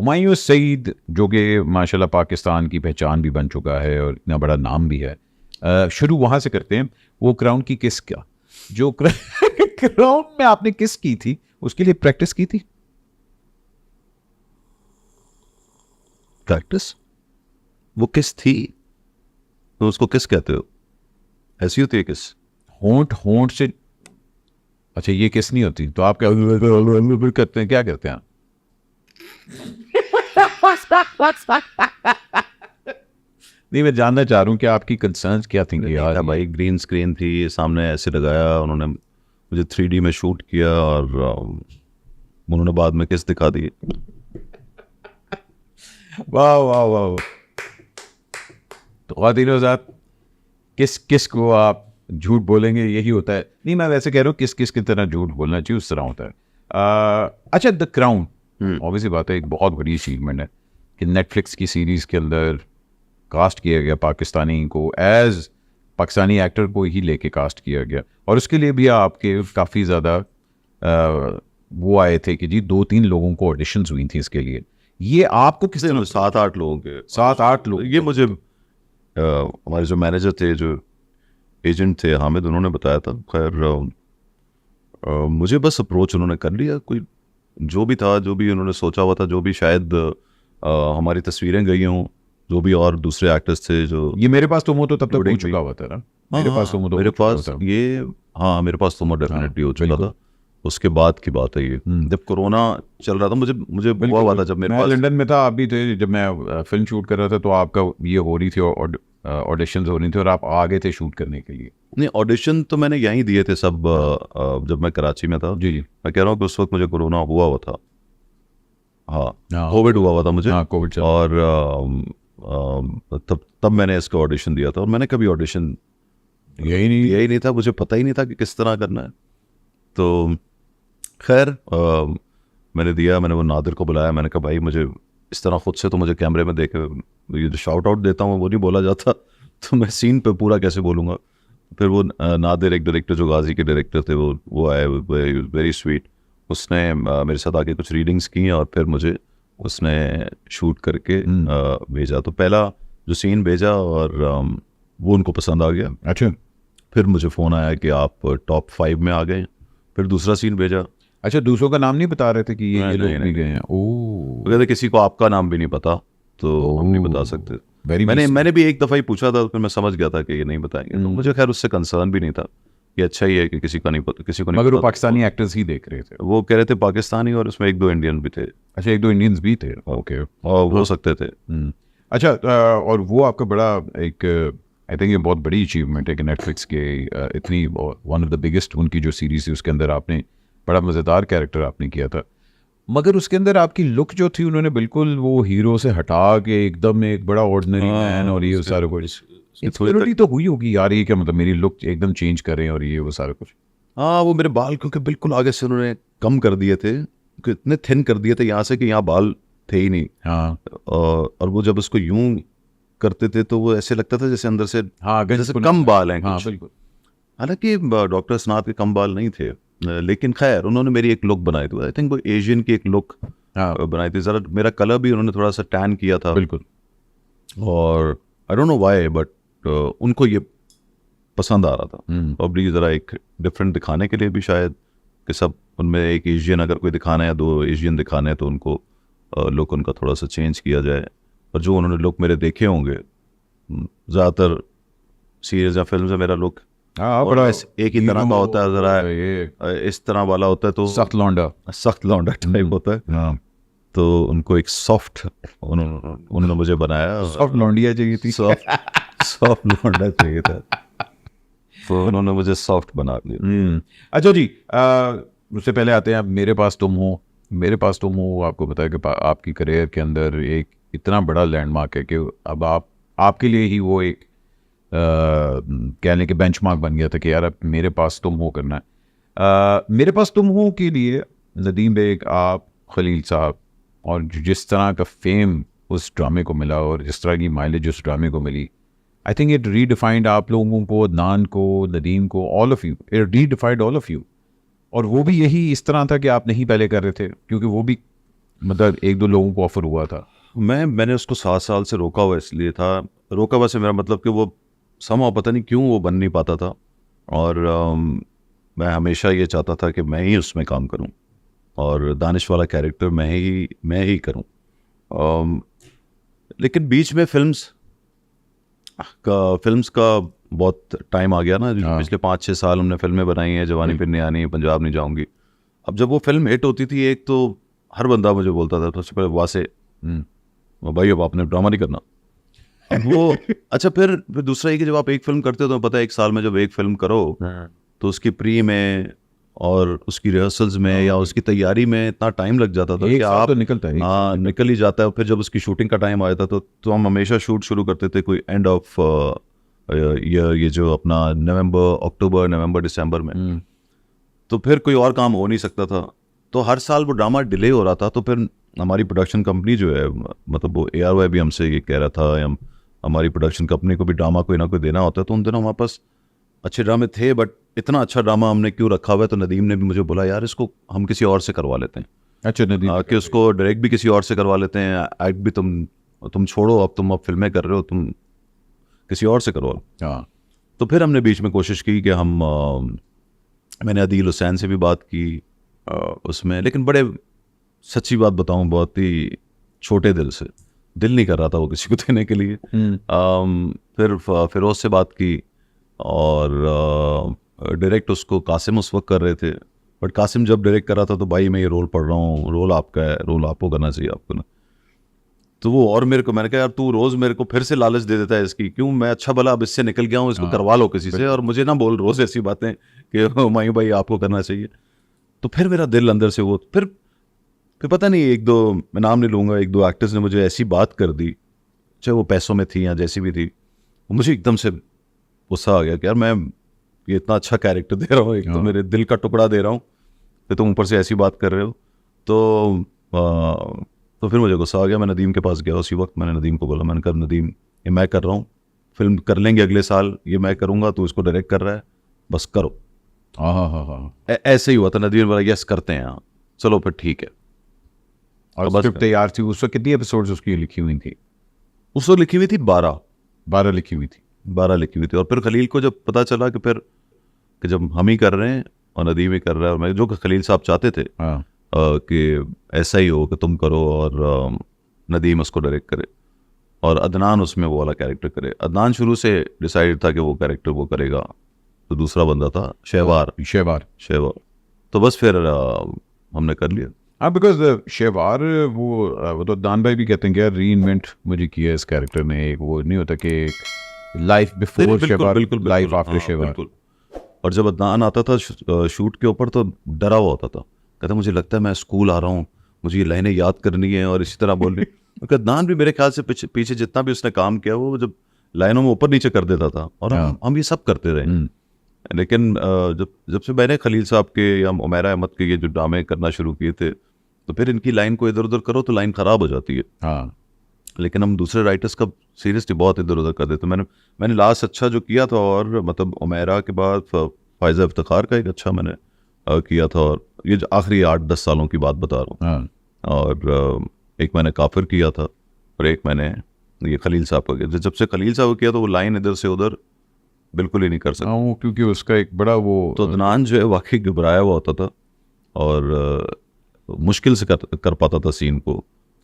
हुमायूं सईद जो कि माशाल्लाह पाकिस्तान की पहचान भी बन चुका है और इतना बड़ा नाम भी है, शुरू वहाँ से करते हैं। वो क्राउन की किस क्या जो क्राउन में आपने किस की थी, उसके लिए प्रैक्टिस की थी? प्रैक्टिस? वो किस थी तो उसको किस कहते हो? ऐसी होती है किस? होंठ होंठ से, अच्छा ये किस नहीं होती तो आप क्या करते हैं, क्या करते हैं? नहीं, मैं जानना चाह रहा हूँ कि आपकी कंसर्न्स क्या थी यार। भाई ग्रीन स्क्रीन थी सामने, ऐसे लगाया उन्होंने, मुझे 3D में शूट किया और उन्होंने बाद में किस दिखा दी। वाह वाह वाह। तो ख़वातीन हज़रात, किस किस को आप झूठ बोलेंगे यही होता है। नहीं, मैं वैसे कह रहा हूँ किस किस की तरह झूठ बोलना चाहिए, उस तरह होता है। अच्छा, द क्राउन ऑब्वियसली बात है, एक बहुत बड़ी अचीवमेंट है कि नेटफ्लिक्स की सीरीज़ के अंदर कास्ट किया गया पाकिस्तानी को, एज पाकिस्तानी एक्टर को ही लेके कास्ट किया गया, और उसके लिए भी आपके काफ़ी ज़्यादा वो आए थे कि जी 2-3 लोगों को ऑडिशंस हुई थी इसके लिए। ये आपको किस 7-8 लोगों के 7-8 लोग? ये मुझे हमारे जो मैनेजर थे, जो एजेंट थे हामिद, उन्होंने बताया था। खैर मुझे बस अप्रोच उन्होंने कर लिया, कोई जो भी था, जो भी उन्होंने सोचा हुआ था, जो भी शायद हमारी तस्वीरें गई हों, जो भी और दूसरे एक्टर्स थे जो ये मेरे पास तुम हो तो तब तक हो चुका हुआ था ना? मेरे पास तुम हो तो मेरे हो चुका पास था। ये, हाँ मेरे पास तो डेफिनेटली हो चुका था। उसके बाद की बात है ये, जब कोरोना चल रहा था, मुझे हुआ था जब मेरे मैं पास लंदन में था, आप भी थे जब मैं फिल्म शूट कर रहा था, तो आपका ये हो रही थी, ऑडिशंस हो रही थी और आप आगे थे शूट करने के लिए। नहीं, ऑडिशन तो मैंने यहीं दिए थे सब, जब मैं कराची में था। जी जी। मैं कह रहा हूँ कि उस वक्त मुझे कोरोना हुआ था। हाँ, कोविड हुआ था मुझे। हाँ, कोविड और तब मैंने इसका ऑडिशन दिया था, और मैंने कभी ऑडिशन यही नहीं था, मुझे पता ही नहीं था कि किस तरह करना है। तो खैर मैंने दिया, मैंने वो नादिर को बुलाया, मैंने कहा भाई मुझे इस तरह खुद से तो मुझे कैमरे में देखे, ये जो शाउट आउट देता हूँ वो नहीं बोला जाता, तो मैं सीन पे पूरा कैसे बोलूँगा। फिर वो नादिर, एक डायरेक्टर जो गाजी के डायरेक्टर थे, वो आए, वेरी स्वीट। उसने मेरे साथ आके कुछ रीडिंग्स की और फिर मुझे उसने शूट करके भेजा। तो पहला जो सीन भेजा और वो उनको पसंद आ गया। अच्छा, फिर मुझे फ़ोन आया कि आप टॉप 5 में आ गए। फिर दूसरा सीन भेजा। अच्छा, दूसरों का नाम नहीं बता रहे थे कि ये लोग नहीं, भी नहीं, गए हैं? वो कहते किसी को आपका नाम भी नहीं पता तो हम नहीं बता सकते। मैंने भी एक दफ़ा ही पूछा था, फिर मैं समझ गया था कि ये नहीं बताएंगे, तो मुझे खैर उससे कंसर्न भी नहीं था, ये अच्छा ही है कि किसी को नहीं पता। मगर वो पाकिस्तानी एक्टर्स ही देख रहे थे? वो कह रहे थे पाकिस्तानी, और उसमें 1-2 इंडियन भी थे। अच्छा, 1-2 इंडियंस भी थे, ओके, और हो सकते थे। अच्छा, और वो आपका बड़ा एक, आई थिंक ये बहुत बड़ी अचीवमेंट है कि नेटफ्लिक्स के इतनी वन ऑफ द बिगेस्ट उनकी जो सीरीज थी उसके अंदर आपने बड़ा मज़ेदार कैरेक्टर आपने किया था, मगर उसके अंदर आपकी लुक जो थी उन्होंने बिल्कुल वो हीरो से हटा के एकदम एक बड़ा ऑर्डिनरी मैन, और ये सारा कुछ इंसिक्योरिटी तो हुई होगी यार, ये क्या मतलब मेरी लुक एकदम चेंज करें और ये वो सारा कुछ? हाँ, वो मेरे बाल क्योंकि बिल्कुल आगे से उन्होंने कम कर दिए थे, इतने थिन कर दिए थे यहाँ से कि यहाँ बाल थे ही नहीं। हाँ, और वो जब उसको यूं करते थे तो वो ऐसे लगता था जैसे अंदर से, हाँ, जैसे कम बाल हैं हाँ, कुछ। बिल्कुल। हालांकि डॉक्टर स्नात के कम बाल नहीं थे, लेकिन खैर उन्होंने मेरी एक लुक बनाई थी। आई थिंक वो एशियन की एक लुक बनाई थी। ज़रा मेरा कलर भी उन्होंने थोड़ा सा टैन किया था, बिल्कुल। और I don't know why, but उनको ये पसंद आ रहा था। प्रॉब्ली ज़रा एक डिफरेंट दिखाने के लिए भी शायद, कि सब उनमें एक एशियन अगर कोई दिखाना है, 2 एशियन दिखाने हैं, तो उनको लुक उनका थोड़ा सा चेंज किया जाए। और जो उन्होंने लुक मेरे देखे होंगे, ज़्यादातर सीरीज या फिल्म से मेरा लुक बड़ा एक ही तरह का होता है, ज़रा इस तरह वाला होता है, तो सख्त लौंडा टाइप होता है। तो उनको एक सॉफ्ट उन्होंने मुझे बनाया, सॉफ्ट लौंडिया चाहिए थी, सॉफ्ट लौंडा चाहिए था, तो उन्होंने मुझे सॉफ्ट बना दिया। अच्छा जी, उससे पहले आते हैं आप मेरे पास तुम हो। मेरे पास तुम हो आपको बताया कि आपकी करियर के अंदर एक इतना बड़ा लैंडमार्क है कि अब आपके लिए ही वो एक कह लें कि बेंचमार्क बन गया था कि यार अब मेरे पास तुम हो करना है। मेरे पास तुम हो के लिए नदीम बेग, आप, खलील साहब, और जिस तरह का फेम उस ड्रामे को मिला और जिस तरह की माइलेज उस ड्रामे को मिली, आई थिंक इट रीडिफाइंड आप लोगों को, अदनान को, नदीम को, all of you, it redefined all of you. और वो भी यही इस तरह था कि आप नहीं पहले कर रहे थे, क्योंकि वो भी मतलब 1-2 लोगों को ऑफर हुआ था? मैंने उसको 7 साल से रोका हुआ इसलिए था, रोका हुआ से मेरा मतलब कि वो समहाउ पता नहीं क्यों वो बन नहीं पाता था, और मैं हमेशा ये चाहता था कि मैं ही उसमें काम करूं और दानिश वाला कैरेक्टर मैं ही करूं। लेकिन बीच में फिल्म्स का बहुत टाइम आ गया ना, हाँ। पिछले 5-6 साल हमने फिल्में बनाई हैं, जवानी फिर नहीं आनी, पंजाब नहीं जाऊंगी। अब जब वो फिल्म हिट होती थी, एक तो हर बंदा मुझे बोलता था सबसे पहले वासे, भाई अब आपने ड्रामा नहीं करना। अब वो अच्छा, फिर दूसरा है कि जब आप एक फिल्म करते हो तो पता है 1 साल में जब एक फिल्म करो तो उसकी प्री में और उसकी रिहर्सल्स में या उसकी तैयारी में इतना टाइम लग जाता था कि आप तो निकलता है, हाँ निकल ही जाता है। फिर जब उसकी शूटिंग का टाइम आया था तो हम हमेशा शूट शुरू करते थे कोई एंड ऑफ ये जो अपना अक्टूबर नवंबर दिसंबर में, तो फिर कोई और काम हो नहीं सकता था, तो हर साल वो ड्रामा डिले हो रहा था। तो फिर हमारी प्रोडक्शन कंपनी जो है, मतलब वो ARY भी हमसे ये कह रहा था, या हमारी प्रोडक्शन कंपनी को भी ड्रामा कोई ना कोई देना होता है, तो उन दिनों हमारे पास अच्छे ड्रामे थे, बट इतना अच्छा ड्रामा हमने क्यों रखा हुआ है। तो नदीम ने भी मुझे बोला यार इसको हम किसी और से करवा लेते हैं, अच्छा नदीम कि उसको डायरेक्ट भी किसी और से करवा लेते हैं, एक्ट भी तुम छोड़ो, अब तुम फिल्में कर रहे हो, तुम किसी और से करवाओ। हाँ तो फिर हमने बीच में कोशिश की कि मैंने अदील हुसैन से भी बात की उसमें, लेकिन बड़े सच्ची बात बताऊं बहुत ही छोटे दिल से, दिल नहीं कर रहा था वो किसी को देने के लिए। फिर फिरोज से बात की और डायरेक्ट उसको कासिम उस वक्त कर रहे थे, बट कासिम जब डायरेक्ट कर रहा था तो भाई मैं ये रोल पढ़ रहा हूँ, रोल आपका है, रोल आपको करना चाहिए आपको ना। तो वो और मेरे को, मैंने कहा यार तू रोज मेरे को फिर से लालच दे देता है इसकी, क्यों मैं अच्छा भला अब इससे निकल गया हूँ, इसको करवा लो किसी से, और मुझे ना बोल रोज ऐसी बातें कि माई भाई आपको करना चाहिए। तो फिर मेरा दिल अंदर से वो फिर पता नहीं 1-2, मैं नाम नहीं लूँगा, 1-2 एक्टर्स ने मुझे ऐसी बात कर दी, चाहे वो पैसों में थी या जैसी भी थी, मुझे एकदम से गुस्सा आ गया कि यार मैं ये इतना अच्छा कैरेक्टर दे रहा हूँ, एक तो मेरे दिल का टुकड़ा दे रहा हूँ, फिर तुम ऊपर से ऐसी बात कर रहे हो। तो फिर मुझे गुस्सा आ गया, मैं नदीम के पास गया उसी वक्त, मैंने नदीम को बोला, मैंने कहा नदीम ये मैं कर रहा हूँ, फिल्म कर लेंगे अगले साल, ये मैं करूँगा, तू इसको डायरेक्ट कर रहा है, बस करो। हाँ ऐसे ही हुआ था, नदीम बोला यस करते हैं, हाँ चलो फिर ठीक है। और स्क्रिप्ट तैयार थी उस वक्त? कितनी एपिसोड्स उसकी लिखी हुई थी? उस वक्त लिखी हुई थी 12 लिखी हुई थी। 12 लिखी हुई थी। और फिर खलील को जब पता चला कि जब हम ही कर रहे हैं और नदीम ही कर रहा है, और मैं जो खलील साहब चाहते थे हाँ कि ऐसा ही हो कि तुम करो और नदीम उसको डायरेक्ट करे और अदनान उसमें वो वाला कैरेक्टर करे। अदनान शुरू से डिसाइड था कि वो कैरेक्टर वो करेगा, तो दूसरा बंदा था शहवार। तो बस फिर हमने कर लिया। हाँ बिकॉज शहवार वो तो दान भाई भी कहते हैं कि यार री इन्वेंट मुझे किया है इस कैरेक्टर ने, एक वो नहीं होता कि life before Shahwar, life after Shahwar. और जब अदनान आता था शूट के ऊपर तो डरा हुआ होता था, कहता मुझे लगता है मैं स्कूल आ रहा हूँ, मुझे ये लाइनें याद करनी है और इसी तरह बोलनी। अदनान भी मेरे ख्याल से पीछे जितना भी उसने काम किया वो जब लाइनों में ऊपर नीचे कर देता था, और हम ये सब करते रहे। लेकिन जब से मैंने खलील साहब के या उमैरा अहमद के ये जो ड्रामे करना शुरू किए थे, तो फिर इनकी लाइन को इधर उधर करो तो लाइन ख़राब हो जाती है। हाँ लेकिन हम दूसरे राइटर्स का सीरियसली बहुत इधर उधर कर देते। मैंने लास्ट अच्छा जो किया था, और मतलब उमैरा के बाद फ़ायज़ा इफ्तिखार का एक अच्छा मैंने किया था, और ये जो आखिरी 8-10 सालों की बात बता रहा हूँ। और एक मैंने काफिर किया था, और एक मैंने ये खलील साहब का किया। जब से खलील साहब किया तो वो लाइन इधर से उधर बिल्कुल ही नहीं कर सकता, क्योंकि उसका एक बड़ा वो तो अदनान जो है वाकई घबराया हुआ होता था, और मुश्किल से कर पाता था सीन को,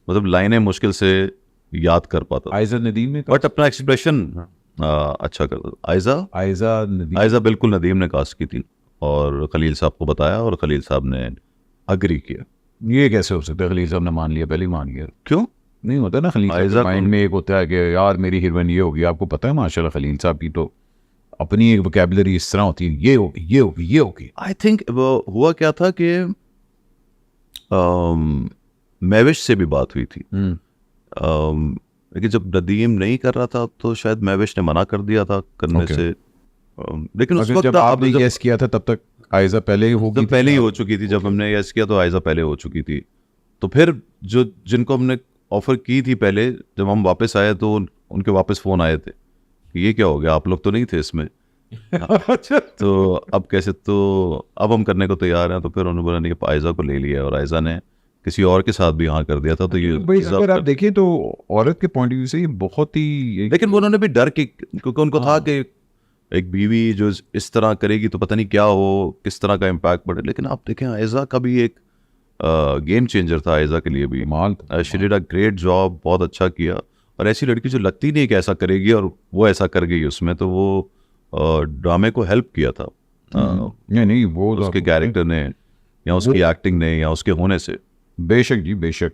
मतलब लाइनें मुश्किल से याद कर पाता। आयजा नदीम ने बट अपना एक्सप्रेशन अच्छा करता था। आयजा बिल्कुल नदीम ने कास्ट की थी, और खलील साहब को बताया, और खलील साहब ने अग्री किया। ये कैसे हो सकता है? खलील साहब ने मान लिया, पहले ही मान लिया? क्यों नहीं होता ना, खलील साहब माइंड में एक होता है कि यार मेरी हीरोइन ये होगी। आपको पता है माशाल्लाह खलील साहब की तो अपनी एक वोकैबुलरी इस तरह होती है, ये होगी। आई थिंक हुआ क्या था कि महविश से भी बात हुई थी, लेकिन जब नदीम नहीं कर रहा था तो शायद महविश ने मना कर दिया था करने से। लेकिन उस वक्त जब आपने यस किया था तब तक आयजा पहले ही हो चुकी थी। जब हमने यस किया तो आयजा पहले हो चुकी थी। तो फिर जिनको हमने ऑफर की थी पहले, जब हम वापस आए तो उनके वापस फ़ोन आए थे कि ये क्या हो गया, आप लोग तो नहीं थे इसमें। तो अब कैसे, तो अब हम करने को तैयार हैं। तो फिर उन्होंने बोला नहीं, आयजा को ले लिया, और आयजा ने किसी और के साथ भी हाँ कर दिया था, तो ये भाई deserve अगर आप कर- देखें तो औरत के पॉइंट ऑफ व्यू से ये बहुत ही लेकिन वो उन्होंने भी डर के, क्योंकि उनको था कि एक बीवी जो इस तरह करेगी तो पता नहीं क्या हो, किस तरह का इम्पैक्ट पड़े। लेकिन आप देखें आयजा का भी एक गेम चेंजर था आयजा के लिए भी। कमाल था, she did a great job, बहुत अच्छा किया। और ऐसी लड़की जो लगती नहीं कि ऐसा करेगी और वो ऐसा कर गई उसमें, तो वो ड्रामे को हेल्प किया था नहीं वो तो उसके आपको- कैरेक्टर ने या उसकी एक्टिंग ने या उसके होने से। बेशक जी बेशक।